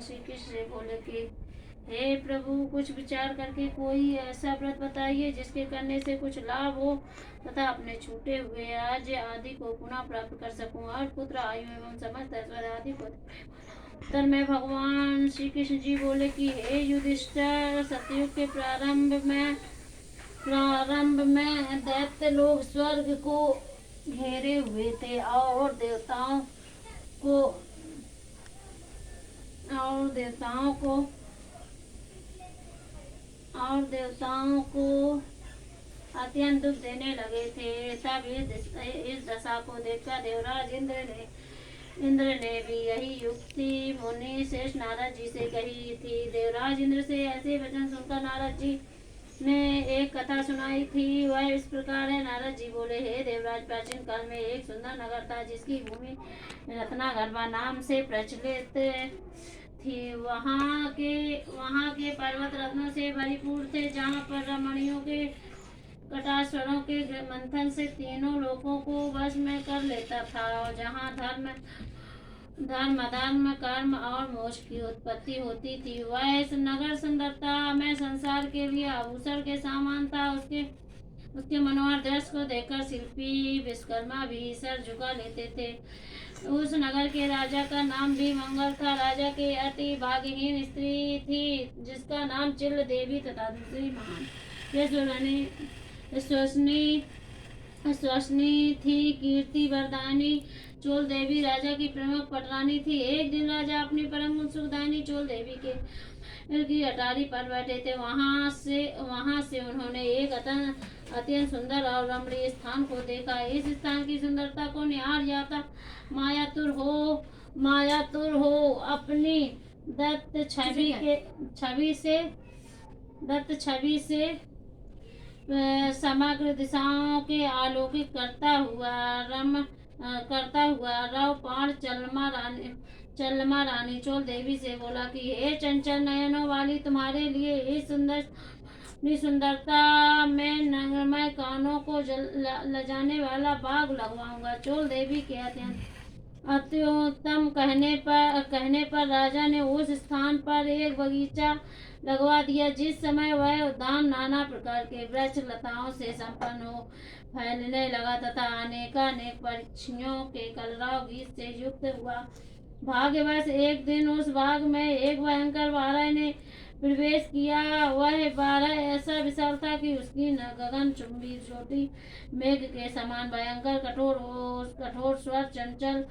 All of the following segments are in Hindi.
भगवान श्री कृष्ण से बोले कि हे प्रभु, कुछ विचार करके कोई ऐसा व्रत बताइए जिसके करने से कुछ लाभ हो तथा अपने छूटे हुए राज्य आदि को पुनः प्राप्त कर सकूं और पुत्र, आयु एवं समस्त ऐश्वर्य आदि को। उत्तर में भगवान श्री कृष्ण जी बोले कि हे युधिष्ठिर, सतयुग के प्रारंभ में दैत्य लोग स्वर्ग को घेरे हुए थे और को देवताओं को अत्यंत दुख देने लगे थे। तब इस दशा को देखकर देवराज इंद्र ने भी यही युक्ति मुनि श्रेष्ठ नारद जी से कही थी। देवराज इंद्र से ऐसे वचन सुनकर नारद जी ने एक कथा सुनाई थी। वह इस प्रकार है। नारद जी बोले, हे देवराज, प्राचीन काल में एक सुंदर नगर था जिसकी भूमि रत्नागर्भा नाम से प्रचलित थी। वहाँ के पर्वत रत्नों से भरपूर थे, जहाँ पर रमणियों के कटाक्षरों के मंथन से तीनों लोकों को वश में कर लेता था, और जहाँ धर्म कर्म और मोक्ष की उत्पत्ति होती थी। वह इस नगर सुंदरता में संसार के लिए आभूषण के समान था। उसके मनोहर दृश्य को देखकर शिल्पी विश्वकर्मा भी सर झुका लेते थे। उस नगर के राजा का नाम भी मंगल था। राजा की अति भाग्यहीन स्त्री थी जिसका नाम चिल देवी तथा दूसरी महान विश्वसनीय थी कीर्ति वर्धानी चोल देवी राजा की प्रमुख पटरानी थी। एक दिन राजा अपनी परम सुखदायिनी चोल देवी की अटारी पर बैठे थे। वहां से उन्होंने एक अत्यंत सुंदर और रमणीय स्थान को देखा। इस स्थान की सुंदरता को निहार जाता मायातुर हो अपनी दत्त छवि से समग्र दिशाओं के आलोकित करता हुआ रव पाण चलमा रानी चोल देवी से बोला कि हे चंचल नयनों वाली, तुम्हारे लिए इस सुंदरता में नंगमय कानों को लजाने वाला बाग लगवाऊंगा। चोल देवी के अत्युत्तम कहने पर राजा ने उस स्थान पर एक बगीचा लगवा दिया। जिस समय वह उद्यान नाना प्रकार के वृक्ष लताओं से संपन्न हो फैलने लगा तथा अनेकानेक पक्षियों के कलरव गीत से युक्त हुआ। भाग्यवश एक दिन उस बाग में एक भयंकर बारह ने प्रवेश किया। वह बारह ऐसा विशाल था कि उसकी गगन चुंबी छोटी मेघ के समान भयंकर कठोर स्वर, चंचल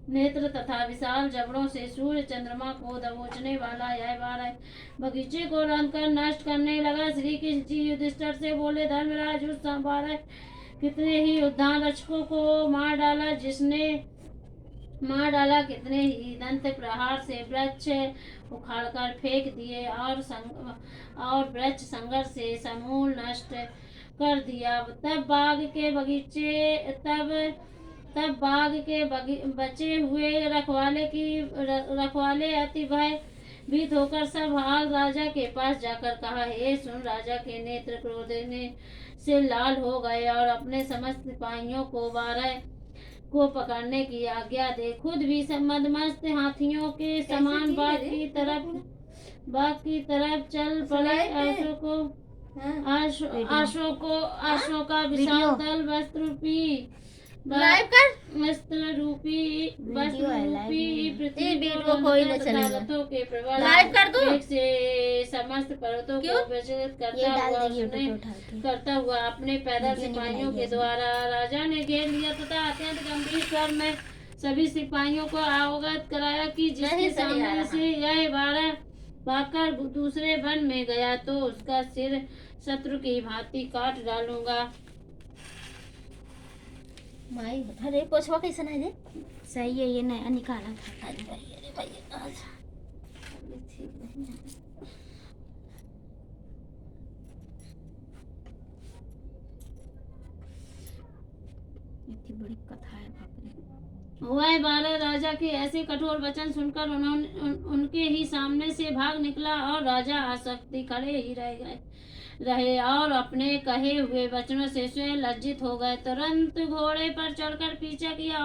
नेत्र तथा विशाल जबड़ों से सूर्य चंद्रमा को दबोचने वाला यह बारह बगीचे को रंगकर नष्ट करने लगा। श्री कृष्ण जी युधिष्ठिर से बोले, धर्मराज, उस बारह कितने ही उद्यान रक्षकों को मार डाला, कितने ही दंत प्रहार से वृक्ष उखाड़कर फेंक दिए और वृक्ष संघर्ष से समूल नष्ट कर दिया। तब बाग के बचे हुए रखवाले अति भयभीत होकर सब हाल राजा के पास जाकर कहा, हे सुन, राजा के नेत्र क्रोध से लाल हो गए और अपने समस्त सिपाहियों को बारह को पकड़ने की आज्ञा दे। खुद भी मदमस्त हाथियों के समान बाग की तरफ चल पड़े। आशों का विशाल दल वस्त्र रूपी पृथ्वी के प्रवाह से समस्त पर्वतों को विचलित करता हुआ अपने पैदल सिपाहियों के द्वारा राजा ने घेर लिया तथा अत्यंत गंभीर स्वर में सभी सिपाहियों को अवगत कराया कि जिसके सामने से यह बारह भागकर दूसरे वन में गया तो उसका सिर शत्रु की भांति काट डालूंगा। माई अरे पोछवा कैसन है? सही है, ये नया निकाला था। अरे भाई इतनी बड़ी कथा है। वह बारह राजा के ऐसे कठोर वचन सुनकर उनके ही सामने से भाग निकला और राजा आसक्ति खड़े ही रहे और अपने कहे हुए वचनों से स्वयं लज्जित हो गए। तुरंत घोड़े पर चढ़कर पीछा किया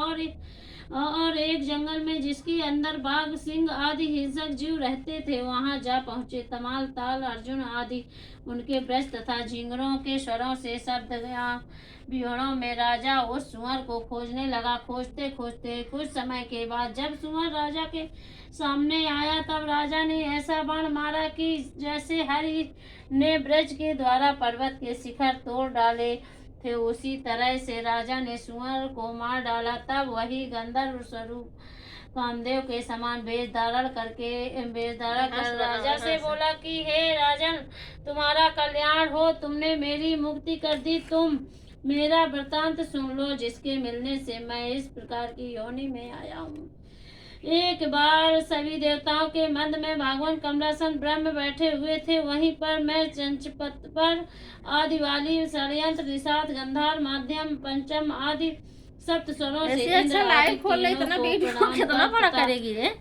और एक जंगल में जिसके अंदर बाघ, सिंह आदि हिंसक जीव रहते थे, वहां जा पहुंचे। तमाल, ताल, अर्जुन आदि उनके ब्रज तथा झिंगरों के स्वरों से शब्द विहड़ों में राजा उस सुअर को खोजने लगा। खोजते खोजते कुछ समय के बाद जब सुअर राजा के सामने आया, तब राजा ने ऐसा बाण मारा कि जैसे हरि ने ब्रज के द्वारा पर्वत के शिखर तोड़ डाले थे, उसी तरह से राजा ने सुअर को मार डाला। तब वही गंधर्व स्वरूप कामदेव के समान वेश धारण कर राजा से बोला कि हे राजन, तुम्हारा कल्याण हो, तुमने मेरी मुक्ति कर दी। तुम मेरा वृतांत सुन लो, जिसके मिलने से मैं इस प्रकार की योनि में आया हूँ। एक बार सभी देवताओं के मध्य में भगवान कमलासन ब्रह्म बैठे हुए थे। वहीं पर मैं चंचपत पर आदि वाली षड्यंत्र, निषाद, गंधार, माध्यम, पंचम आदि सप्त स्वरों से ऐसे अच्छा इंद्र आदि लाइव खोल ले, तीनों इतना को वीडियो प्रणाम कितना कर बड़ा तथा करेगी रे।